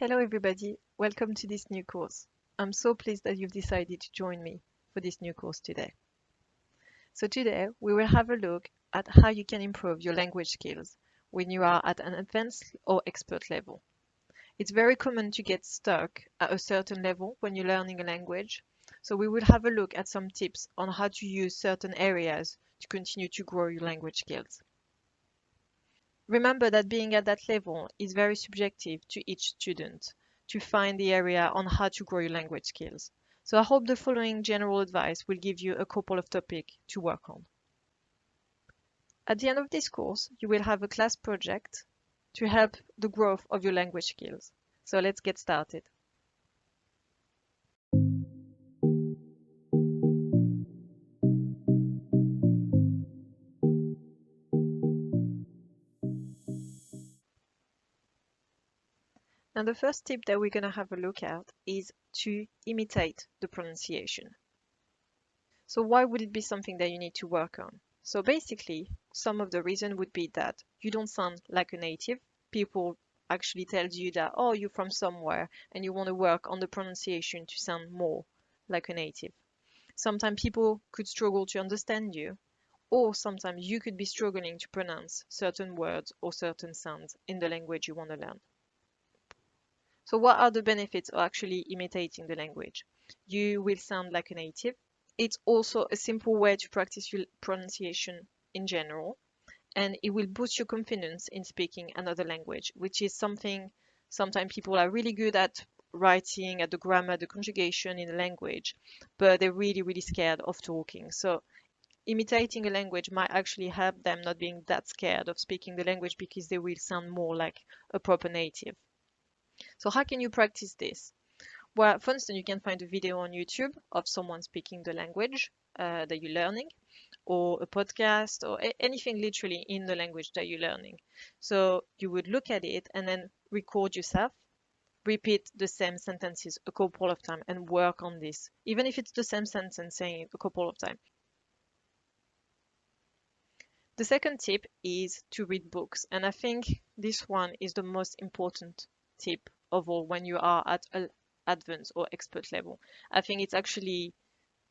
Hello everybody, welcome to this new course. I'm so pleased that you've decided to join me for this new course today. So today we will have a look at how you can improve your language skills when you are at an advanced or expert level. It's very common to get stuck at a certain level when you're learning a language, so we will have a look at some tips on how to use certain areas to continue to grow your language skills. Remember that being at that level is very subjective to each student to find the area on how to grow your language skills. So I hope the following general advice will give you a couple of topics to work on. At the end of this course, you will have a class project to help the growth of your language skills. So let's get started. Now, the first tip that we're going to have a look at is to imitate the pronunciation. So why would it be something that you need to work on? So basically, some of the reason would be that you don't sound like a native. People actually tell you that, oh, you're from somewhere and you want to work on the pronunciation to sound more like a native. Sometimes people could struggle to understand you, or sometimes you could be struggling to pronounce certain words or certain sounds in the language you want to learn. So what are the benefits of actually imitating the language? You will sound like a native. It's also a simple way to practice your pronunciation in general, and it will boost your confidence in speaking another language, which is something sometimes people are really good at writing, at the grammar, the conjugation in a language, but they're really, really scared of talking. So imitating a language might actually help them not being that scared of speaking the language because they will sound more like a proper native. So how can you practice this? Well, for instance, you can find a video on YouTube of someone speaking the language that you're learning, or a podcast, or anything literally in the language that you're learning. So you would look at it and then record yourself, repeat the same sentences a couple of times and work on this, even if it's the same sentence, saying it a couple of times. The second tip is to read books, and I think this one is the most important tip of all when you are at an advanced or expert level. I think it's actually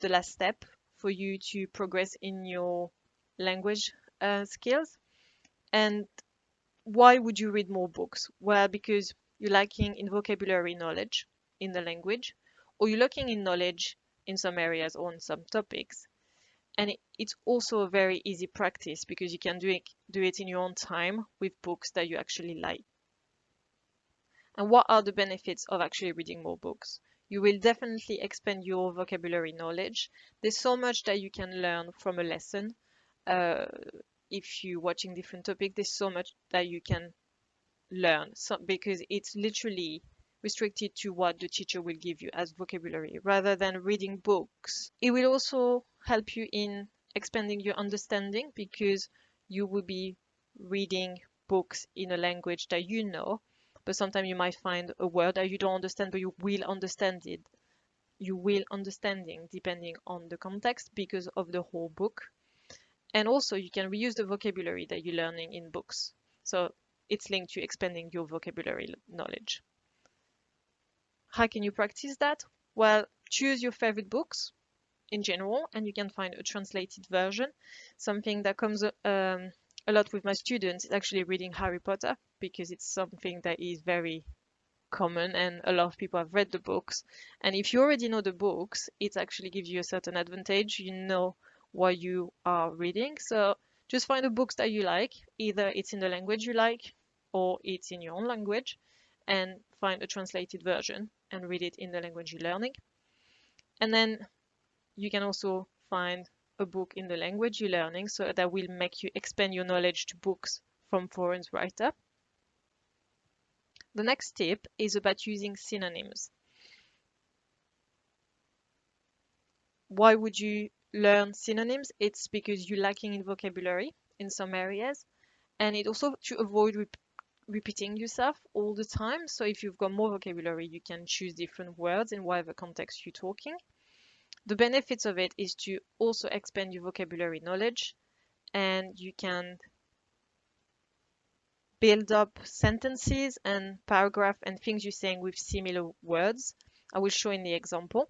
the last step for you to progress in your language skills. And why would you read more books? Well, because you're lacking in vocabulary knowledge in the language, or you're lacking in knowledge in some areas or on some topics. And it's also a very easy practice because you can do it in your own time with books that you actually like. And what are the benefits of actually reading more books? You will definitely expand your vocabulary knowledge. There's so much that you can learn from a lesson. Uh, if you're watching different topics, there's so much that you can learn because it's literally restricted to what the teacher will give you as vocabulary rather than reading books. It will also help you in expanding your understanding because you will be reading books in a language that you know, but sometimes you might find a word that you don't understand, but you will understand it. You will understanding depending on the context because of the whole book. And also you can reuse the vocabulary that you're learning in books. So it's linked to expanding your vocabulary knowledge. How can you practice that? Well, choose your favorite books in general, and you can find a translated version. Something that comes a lot with my students is actually reading Harry Potter because it's something that is very common and a lot of people have read the books. And if you already know the books, it actually gives you a certain advantage. You know what you are reading. So just find the books that you like. Either it's in the language you like or it's in your own language, and find a translated version and read it in the language you're learning. And then you can also find a book in the language you're learning, so that will make you expand your knowledge to books from foreign writers. The next tip is about using synonyms. Why would you learn synonyms? It's because you're lacking in vocabulary in some areas, and it also to avoid repeating yourself all the time. So if you've got more vocabulary, you can choose different words in whatever context you're talking. The benefits of it is to also expand your vocabulary knowledge, and you can build up sentences and paragraph and things you're saying with similar words. I will show in the example.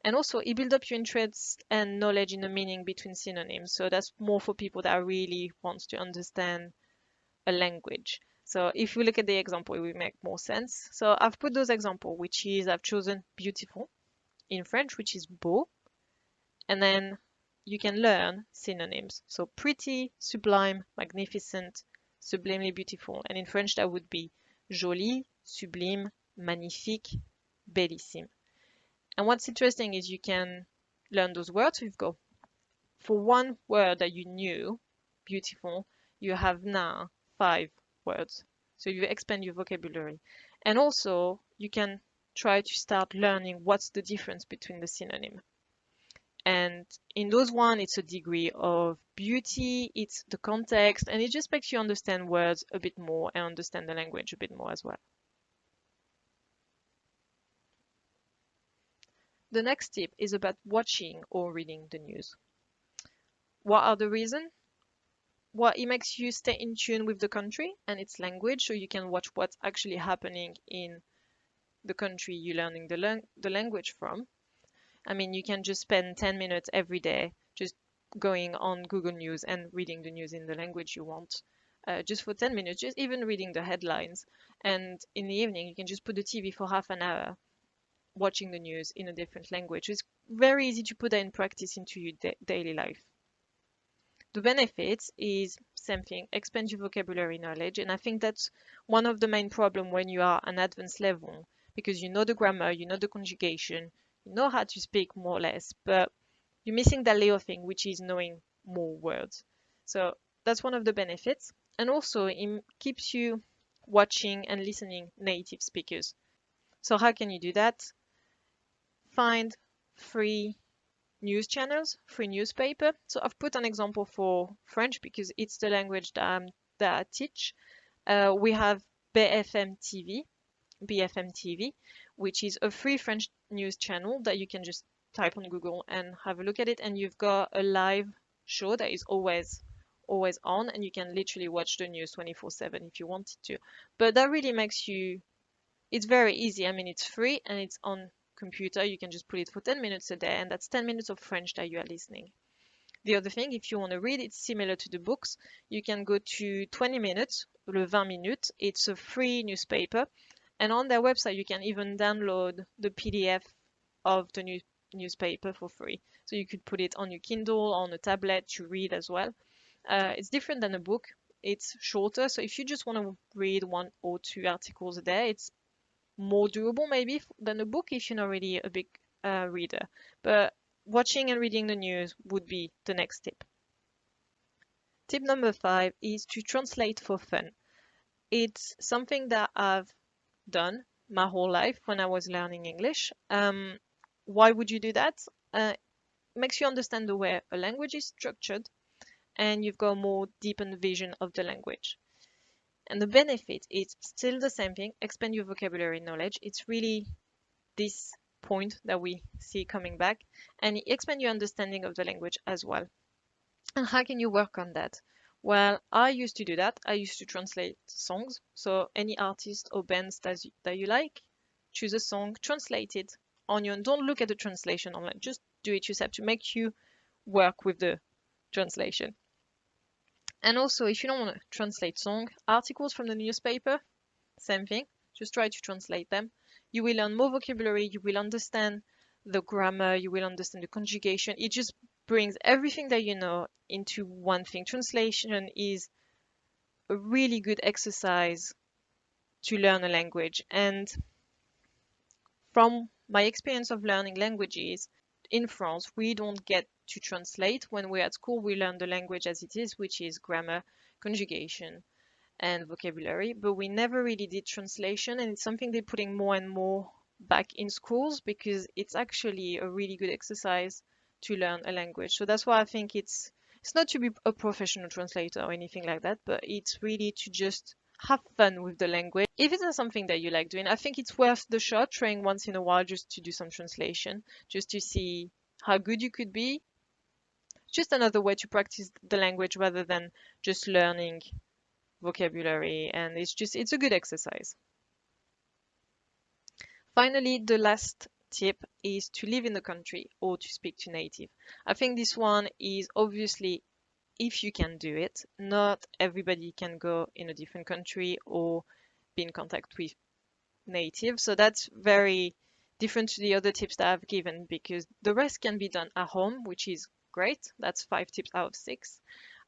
And also it builds up your interest and knowledge in the meaning between synonyms. So that's more for people that really wants to understand a language. So if we look at the example, it will make more sense. So I've put those examples, which is I've chosen beautiful in French, which is beau, and then you can learn synonyms. So pretty, sublime, magnificent, sublimely beautiful. And in French, that would be joli, sublime, magnifique, bellissime. And what's interesting is you can learn those words. We've got for one word that you knew, beautiful, you have now 5 words. So you expand your vocabulary. And also you can try to start learning what's the difference between the synonym. And in those one, it's a degree of beauty, it's the context, and it just makes you understand words a bit more and understand the language a bit more as well. The next tip is about watching or reading the news. What are the reasons? Well, it makes you stay in tune with the country and its language, so you can watch what's actually happening in the country you're learning the language from. I mean, you can just spend 10 minutes every day just going on Google News and reading the news in the language you want. Just for 10 minutes, just even reading the headlines. And in the evening, you can just put the TV for half an hour watching the news in a different language. It's very easy to put that in practice into your daily life. The benefits is same thing, expand your vocabulary knowledge. And I think that's one of the main problem when you are an advanced level, because you know the grammar, you know the conjugation, you know how to speak more or less, but you're missing that little thing, which is knowing more words. So that's one of the benefits. And also it keeps you watching and listening native speakers. So how can you do that? Find free news channels, free newspaper. So I've put an example for French because it's the language that I teach. We have BFM TV, which is a free French news channel that you can just type on Google and have a look at it. And you've got a live show that is always on, and you can literally watch the news 24/7 if you wanted to. But that really makes you, it's very easy. I mean, it's free and it's on computer. You can just put it for 10 minutes a day, and that's 10 minutes of French that you are listening. The other thing, if you want to read, it's similar to the books. You can go to 20 minutes, le 20 minutes. It's a free newspaper. And on their website, you can even download the PDF of the newspaper for free. So you could put it on your Kindle, on a tablet to read as well. It's different than a book. It's shorter. So if you just want to read 1 or 2 articles a day, it's more doable maybe than a book if you're not really a big reader. But watching and reading the news would be the next tip. Tip number 5 is to translate for fun. It's something that I've done my whole life when I was learning English. Why would you do that? It makes you understand the way a language is structured, and you've got a more deepened vision of the language. And the benefit is still the same thing, expand your vocabulary knowledge. It's really this point that we see coming back, and expand your understanding of the language as well. And how can you work on that? Well, I used to do that. I used to translate songs. So any artist or bands that you like, choose a song, translate it on your own. Don't look at the translation online. Just do it yourself to make you work with the translation. And also, if you don't want to translate song, articles from the newspaper, same thing. Just try to translate them. You will learn more vocabulary. You will understand the grammar. You will understand the conjugation. It just brings everything that you know into one thing. Translation is a really good exercise to learn a language. And from my experience of learning languages in France, we don't get to translate. When we're at school, we learn the language as it is, which is grammar, conjugation, and vocabulary, but we never really did translation, and it's something they're putting more and more back in schools because it's actually a really good exercise to learn a language. So that's why I think it's not to be a professional translator or anything like that, but it's really to just have fun with the language. If it's not something that you like doing, I think it's worth the shot trying once in a while just to do some translation, just to see how good you could be. Just another way to practice the language rather than just learning vocabulary, and it's a good exercise. Finally, the last tip is to live in the country or to speak to native. I think this one is obviously if you can do it. Not everybody can go in a different country or be in contact with native. So that's very different to the other tips that I've given because the rest can be done at home, which is great. That's 5 tips out of 6.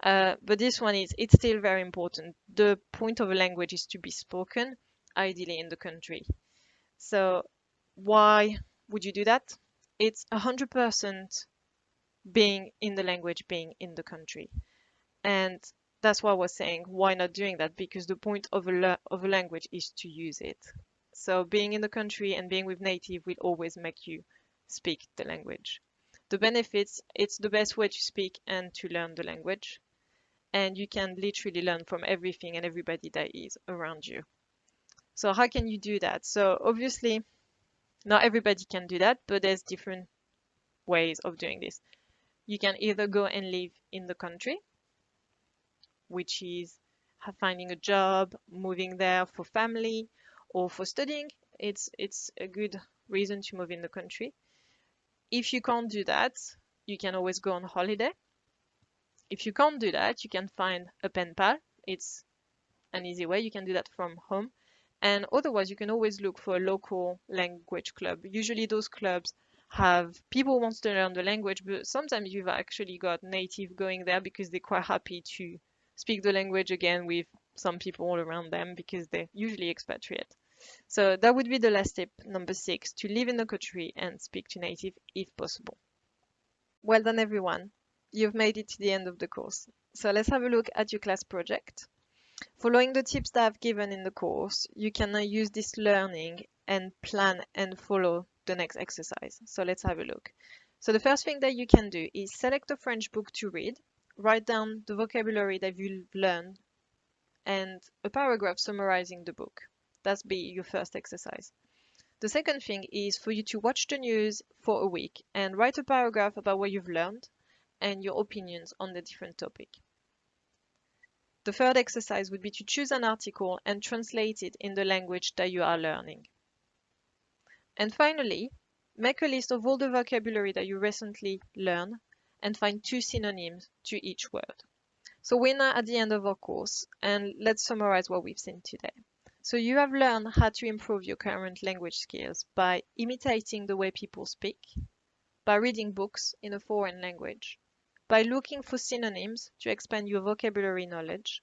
But this one it's still very important. The point of a language is to be spoken, ideally in the country. So why would you do that? It's 100% being in the language, being in the country. And that's why I was saying, why not doing that? Because the point of a language is to use it. So being in the country and being with native will always make you speak the language. The benefits, it's the best way to speak and to learn the language. And you can literally learn from everything and everybody that is around you. So how can you do that? So obviously, not everybody can do that, but there's different ways of doing this. You can either go and live in the country, which is finding a job, moving there for family or for studying. It's a good reason to move in the country. If you can't do that, you can always go on holiday. If you can't do that, you can find a pen pal. It's an easy way. You can do that from home. And otherwise, you can always look for a local language club. Usually those clubs have people who want to learn the language, but sometimes you've actually got native going there because they're quite happy to speak the language again with some people all around them because they're usually expatriate. So that would be the last tip, number 6, to live in the country and speak to native if possible. Well done, everyone. You've made it to the end of the course. So let's have a look at your class project. Following the tips that I've given in the course, you can now use this learning and plan and follow the next exercise. So let's have a look. So the first thing that you can do is select a French book to read, write down the vocabulary that you've learned, and a paragraph summarizing the book. That's be your first exercise. The second thing is for you to watch the news for a week and write a paragraph about what you've learned and your opinions on the different topic. The third exercise would be to choose an article and translate it in the language that you are learning. And finally, make a list of all the vocabulary that you recently learned and find 2 synonyms to each word. So we're now at the end of our course, and let's summarize what we've seen today. So you have learned how to improve your current language skills by imitating the way people speak, by reading books in a foreign language, by looking for synonyms to expand your vocabulary knowledge,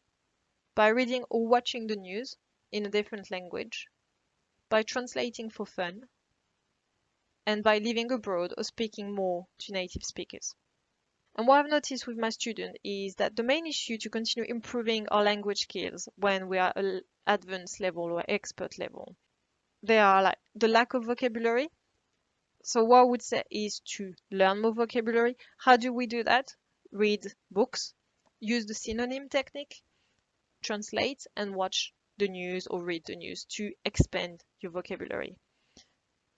by reading or watching the news in a different language, by translating for fun, and by living abroad or speaking more to native speakers. And what I've noticed with my students is that the main issue to continue improving our language skills when we are at advanced level or expert level, they are like the lack of vocabulary. So what I would say is to learn more vocabulary. How do we do that? Read books, use the synonym technique, translate and watch the news or read the news to expand your vocabulary.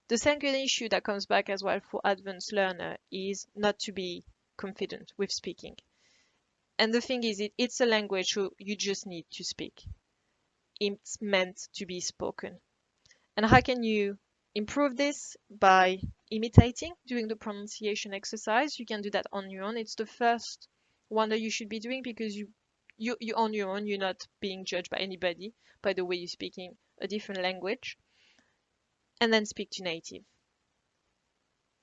The second issue that comes back as well for advanced learner is not to be confident with speaking. And the thing is, it's a language you just need to speak. It's meant to be spoken. And how can you improve this? By imitating, doing the pronunciation exercise. You can do that on your own. It's the first one that you should be doing because you're on your own. You're not being judged by anybody by the way you're speaking a different language. And then speak to native.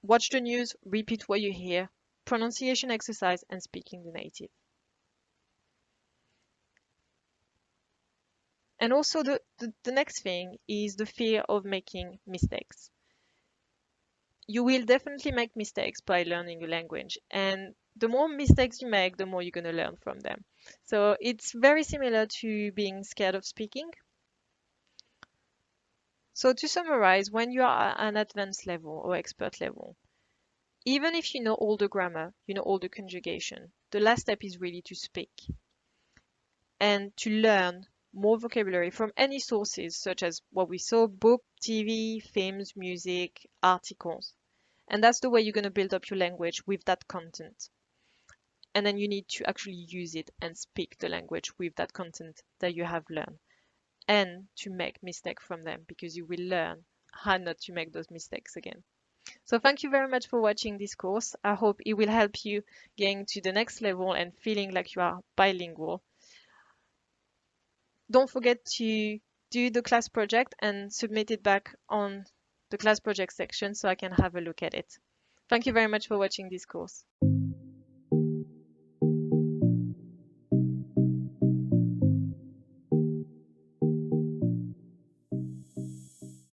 Watch the news, repeat what you hear, pronunciation exercise, and speaking the native. And also the next thing is the fear of making mistakes. You will definitely make mistakes by learning a language, and the more mistakes you make, the more you're going to learn from them. So it's very similar to being scared of speaking. So to summarize, when you are at an advanced level or expert level, even if you know all the grammar, you know all the conjugation, the last step is really to speak and to learn more vocabulary from any sources such as what we saw, book, TV, films, music, articles. And that's the way you're going to build up your language with that content. and then you need to actually use it and speak the language with that content that you have learned, and to make mistakes from them, because you will learn how not to make those mistakes again. So thank you very much for watching this course. I hope it will help you getting to the next level and feeling like you are bilingual. Don't forget to do the class project and submit it back on the class project section so I can have a look at it. Thank you very much for watching this course.